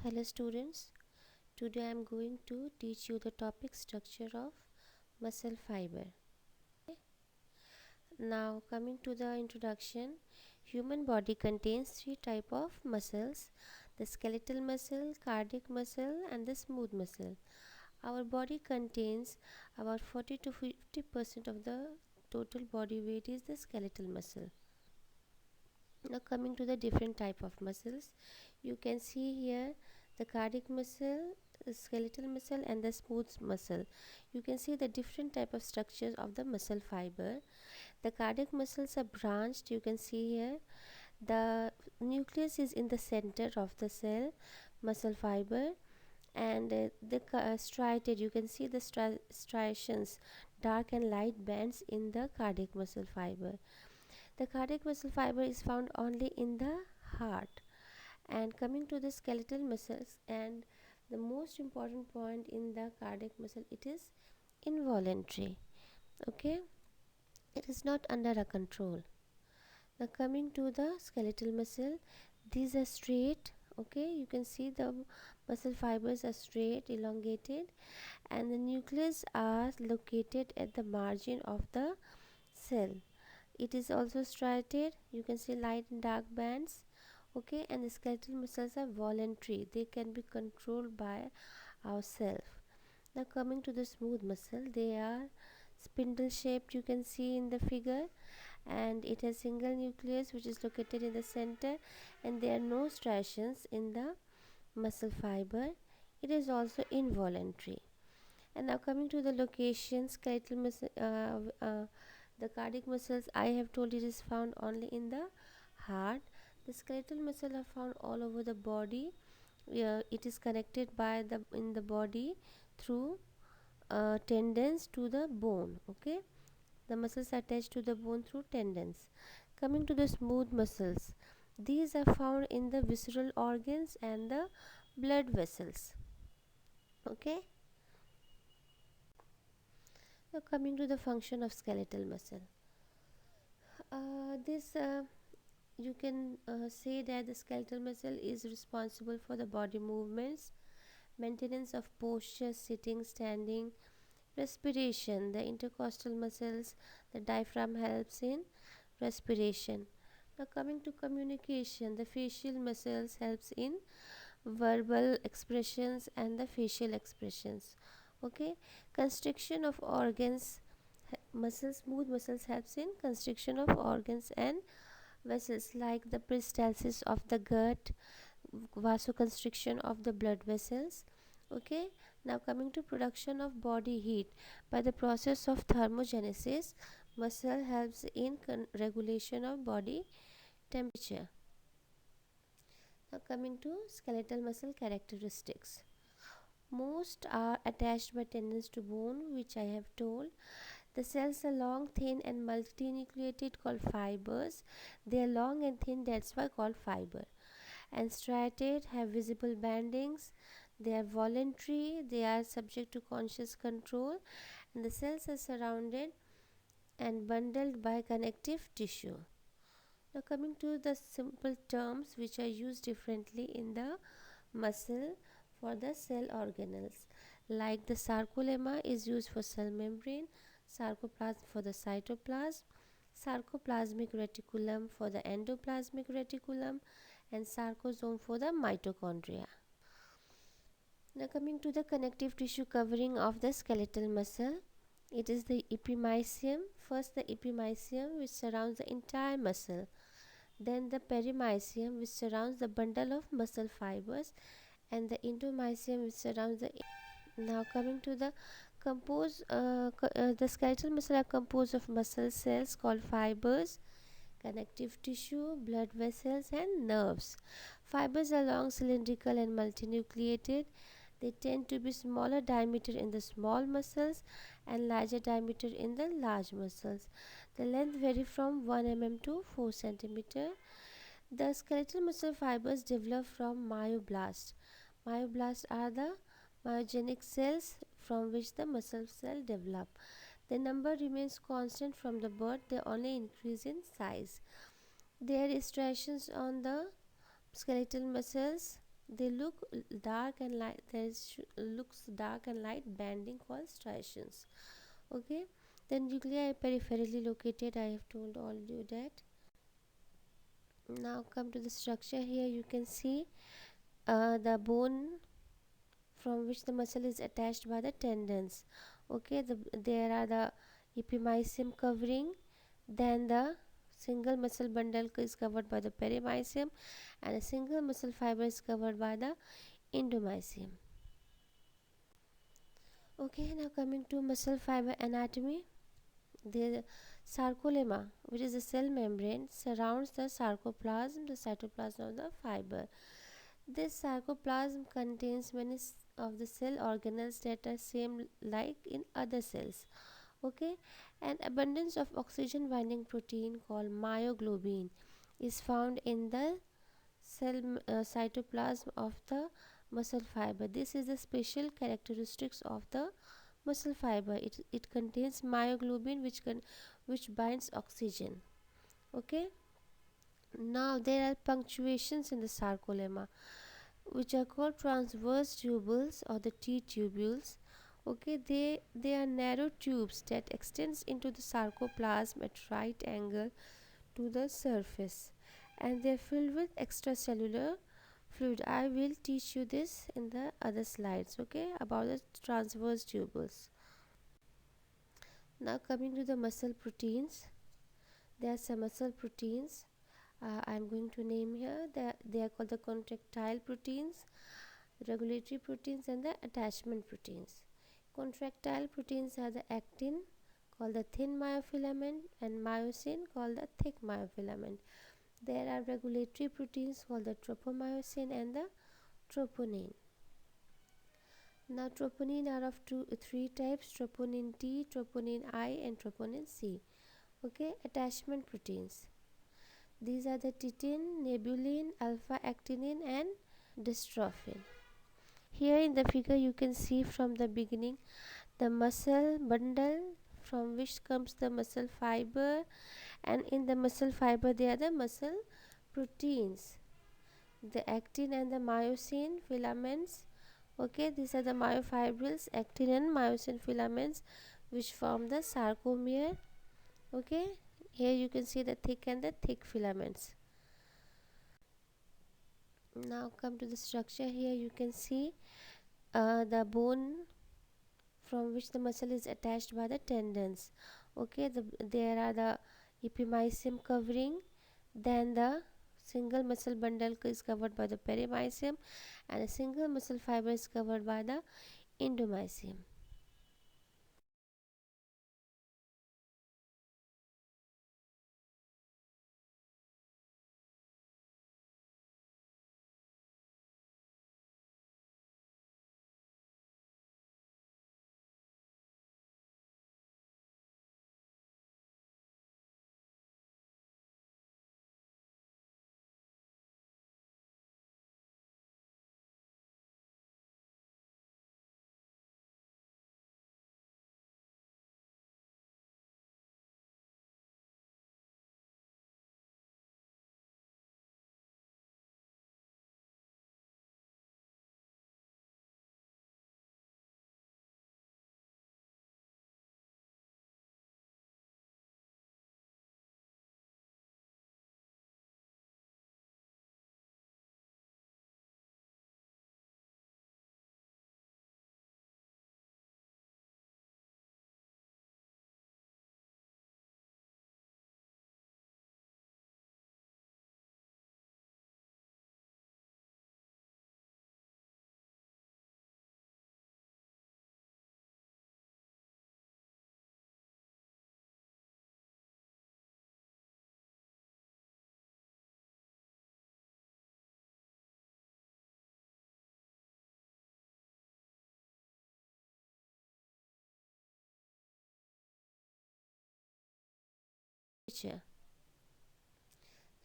Hello students, today I am going to teach you the topic structure of muscle fiber. Now coming to the introduction, human body contains three type of muscles: the skeletal muscle, cardiac muscle and the smooth muscle. Our body contains about 40 to 50% of the total body weight is the skeletal muscle. Now coming to the different type of muscles, you can see here the cardiac muscle, the skeletal muscle and the smooth muscle. You can see the different type of structures of the muscle fiber. The cardiac muscles are branched, you can see here. The nucleus is in the center of the cell muscle fiber, and the striated, you can see the striations, dark and light bands in the cardiac muscle fiber. The cardiac muscle fiber is found only in the heart. And coming to the skeletal muscles, and the most important point in the cardiac muscle, it is involuntary. Okay, it is not under a control. Now coming to the skeletal muscle, these are straight. Okay, you can see the muscle fibers are straight, elongated, and the nucleus are located at the margin of the cell. It is also striated, you can see light and dark bands. Okay, and the skeletal muscles are voluntary, they can be controlled by ourselves. Now coming to the smooth muscle, they are spindle shaped, you can see in the figure, and it has single nucleus which is located in the center, and there are no striations in the muscle fiber. It is also involuntary. And now coming to the location, skeletal muscle, the cardiac muscles, I have told it is found only in the heart. The skeletal muscle are found all over the body. It is connected by the in the body through tendons to the bone. Okay, the muscles are attached to the bone through tendons. Coming to the smooth muscles, these are found in the visceral organs and the blood vessels. Okay, now coming to the function of skeletal muscle, this you can say that the skeletal muscle is responsible for the body movements, maintenance of posture, sitting, standing, respiration. The intercostal muscles, the diaphragm helps in respiration. Now coming to communication, the facial muscles helps in verbal expressions and the facial expressions. Okay, constriction of organs, muscles, smooth muscles helps in constriction of organs and vessels like the peristalsis of the gut, vasoconstriction of the blood vessels. Okay, now coming to production of body heat by the process of thermogenesis, muscle helps in regulation of body temperature. Now coming to skeletal muscle characteristics, most are attached by tendons to bone, which I have told. The cells are long, thin and multinucleated, called fibers. They are long and thin, that's why called fiber. And striated, have visible bandings. They are voluntary, they are subject to conscious control, and the cells are surrounded and bundled by connective tissue. Now coming to the simple terms which are used differently in the muscle for the cell organelles, like the sarcolemma is used for cell membrane, sarcoplasm for the cytoplasm, sarcoplasmic reticulum for the endoplasmic reticulum, and sarcosome for the mitochondria. Now coming to the connective tissue covering of the skeletal muscle, it is the epimysium. First the epimysium which surrounds the entire muscle, then the perimysium which surrounds the bundle of muscle fibers, and the endomysium which surrounds the. Now coming to the the skeletal muscle are composed of muscle cells called fibers, connective tissue, blood vessels and nerves. Fibers are long, cylindrical and multinucleated. They tend to be smaller diameter in the small muscles and larger diameter in the large muscles. The length vary from 1 mm to 4 cm. The skeletal muscle fibers develop from myoblasts. Myoblasts are the myogenic cells from which the muscle cell develop. The number remains constant from the birth, they only increase in size. There are striations on the skeletal muscles, They look dark and light. Looks dark and light banding called striations. Okay. The nuclei peripherally located. I have told all you that. Now come to the structure. Here you can see the bone from which the muscle is attached by the tendons. Okay, there are the epimysium covering, then the single muscle bundle is covered by the perimysium, and a single muscle fiber is covered by the endomysium. Okay, now coming to muscle fiber anatomy. The sarcolemma, which is a cell membrane, surrounds the sarcoplasm, the cytoplasm of the fiber. This sarcoplasm contains many of the cell organelles that are same like in other cells. Okay, an abundance of oxygen binding protein called myoglobin is found in the cytoplasm of the muscle fiber. This is the special characteristics of the muscle fiber. It contains myoglobin which binds oxygen. Okay, now there are punctuations in the sarcolemma which are called transverse tubules or the T tubules. Okay, they are narrow tubes that extends into the sarcoplasm at right angle to the surface, and they are filled with extracellular fluid. I will teach you this in the other slides, okay, about the transverse tubules. Now coming to the muscle proteins, there are some muscle proteins. I'm going to name here. They are called the contractile proteins, regulatory proteins, and the attachment proteins. Contractile proteins are the actin, called the thin myofilament, and myosin, called the thick myofilament. There are regulatory proteins called the tropomyosin and the troponin. Now troponin are of three types: troponin T, troponin I, and troponin C. Okay, attachment proteins. These are the titin, nebulin, alpha-actinin, and dystrophin. Here in the figure you can see from the beginning the muscle bundle from which comes the muscle fiber, and in the muscle fiber there are the muscle proteins, the actin and the myosin filaments. Okay, these are the myofibrils, actin and myosin filaments which form the sarcomere. Okay, here you can see the thick and the thick filaments. Now come to the structure. Here you can see the bone from which the muscle is attached by the tendons. Okay, there are the epimysium covering, then the single muscle bundle is covered by the perimysium, and a single muscle fiber is covered by the endomysium.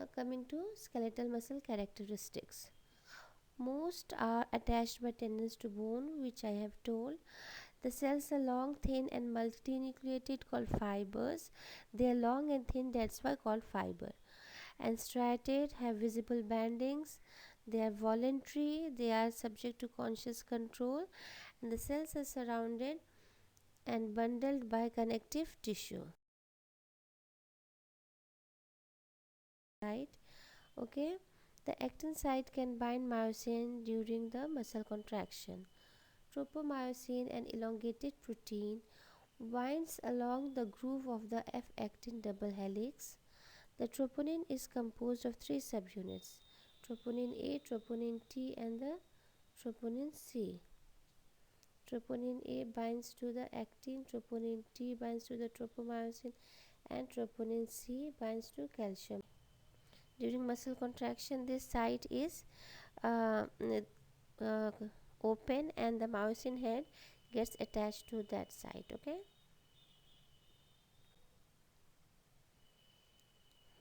Now coming to skeletal muscle characteristics. Most are attached by tendons to bone, which I have told. The cells are long, thin, and multinucleated, called fibers. They are long and thin, that's why called fiber. And striated, have visible bandings. They are voluntary, they are subject to conscious control, and the cells are surrounded and bundled by connective tissue. Right? Okay. The actin site can bind myosin during the muscle contraction. Tropomyosin, an elongated protein, winds along the groove of the F actin double helix. The troponin is composed of three subunits: troponin A, troponin T, and the troponin C. Troponin A binds to the actin, troponin T binds to the tropomyosin, and troponin C binds to calcium. During muscle contraction, this site is uh, uh, open and the myosin head gets attached to that site. Okay.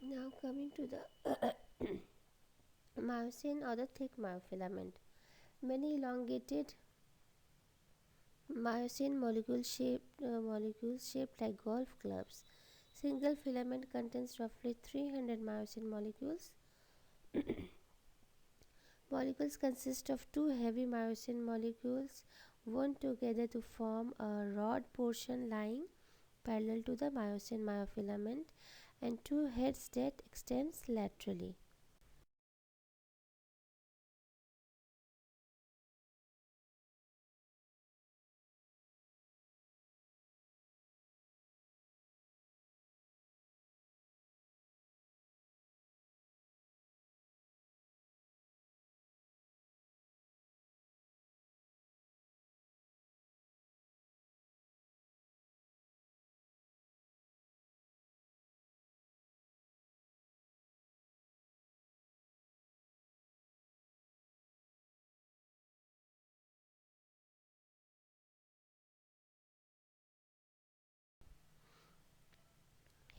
Now coming to the myosin or the thick myofilament. Many elongated myosin molecules shaped like golf clubs. Single filament contains roughly 300 myosin molecules. Molecules consist of two heavy myosin molecules wound together to form a rod portion lying parallel to the myosin myofilament and two heads that extends laterally.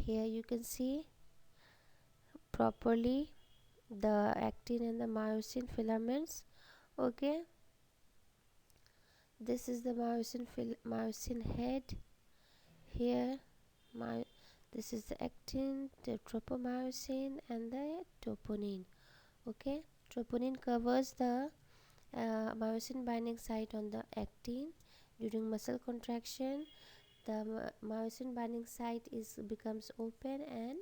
Here you can see properly the actin and the myosin filaments. Okay, this is the myosin head. Here my this is the actin, the tropomyosin, and the troponin. Okay, troponin covers the myosin binding site on the actin. During muscle contraction, the myosin binding site is becomes open and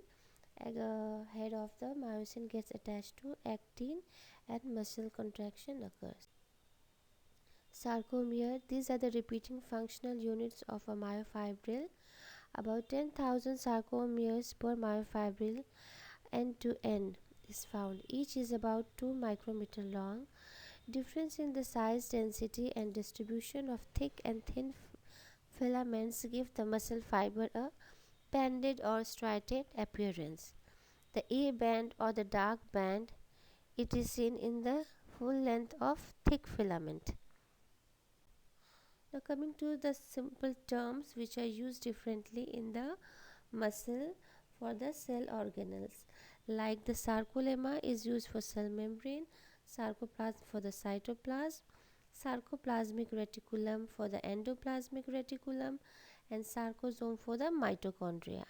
head of the myosin gets attached to actin and muscle contraction occurs. Sarcomere, these are the repeating functional units of a myofibril. About 10,000 sarcomeres per myofibril end to end is found. Each is about 2 micrometer long. Difference in the size, density, and distribution of thick and thin filaments give the muscle fiber a banded or striated appearance. The A band or the dark band, it is seen in the full length of thick filament. Now coming to the simple terms which are used differently in the muscle for the cell organelles, like the sarcolemma is used for cell membrane, sarcoplasm for the cytoplasm, sarcoplasmic reticulum for the endoplasmic reticulum, and sarcosome for the mitochondria.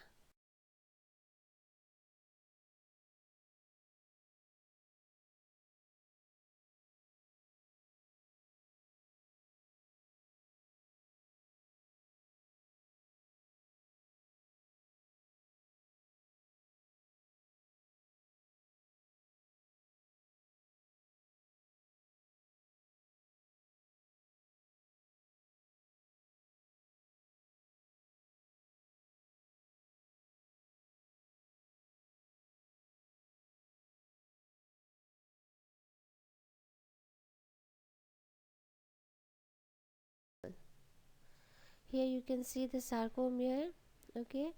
Here you can see the sarcomere. Okay,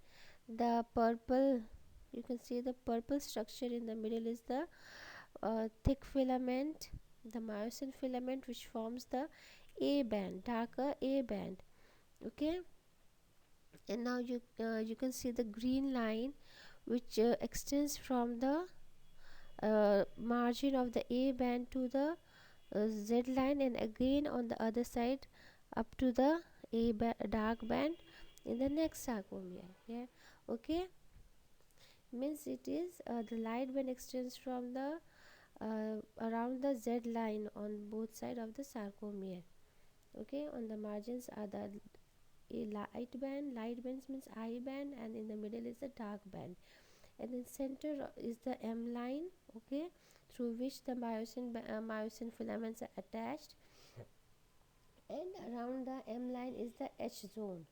the purple, you can see the purple structure in the middle is the thick filament, the myosin filament, which forms the A band, darker A band. Okay, and now you can see the green line which extends from the margin of the A band to the Z line, and again on the other side up to the dark band in the next sarcomere. Yeah, okay, means it is the light band extends from the around the Z line on both sides of the sarcomere. Okay, on the margins are the light bands means I band, and in the middle is the dark band, and in center is the M line. Okay, through which the myosin filaments are attached, and around the M line is the H zone.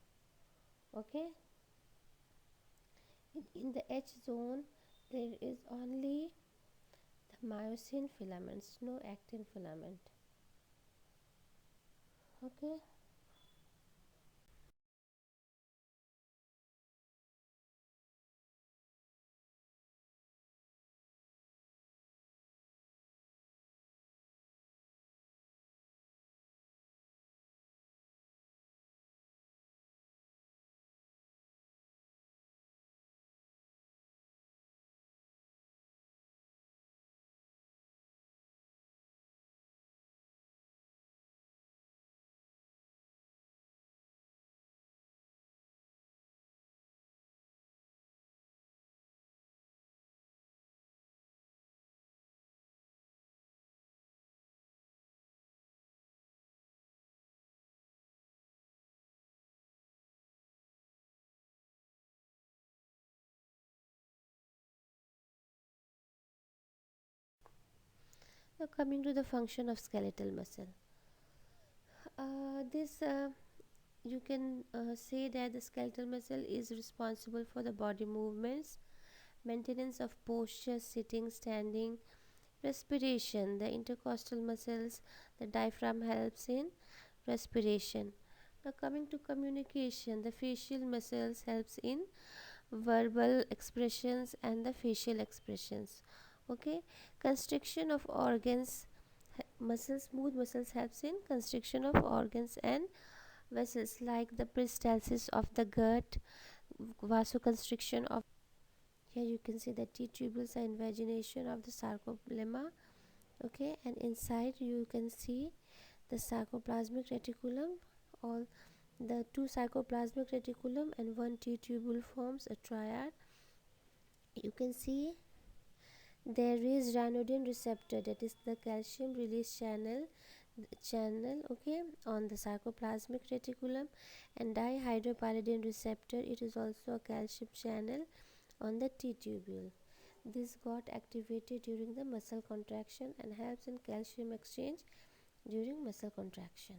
Okay, in the H zone there is only the myosin filaments, no actin filament. Okay, now coming to the function of skeletal muscle. This You can say that the skeletal muscle is responsible for the body movements, maintenance of posture, sitting, standing, respiration. The intercostal muscles, the diaphragm helps in respiration. Now coming to communication, the facial muscles helps in verbal expressions and the facial expressions. Okay, constriction of organs, muscles, smooth muscles helps in constriction of organs and vessels like the peristalsis of the gut, vasoconstriction of. Here you can see the T tubules are invagination of the sarcolemma. Okay, and inside you can see the sarcoplasmic reticulum. All the two sarcoplasmic reticulum and one T tubule forms a triad. You can see there is ryanodine receptor, that is the calcium release channel, okay, on the sarcoplasmic reticulum, and dihydropyridine receptor, it is also a calcium channel on the T tubule. This got activated during the muscle contraction and helps in calcium exchange during muscle contraction.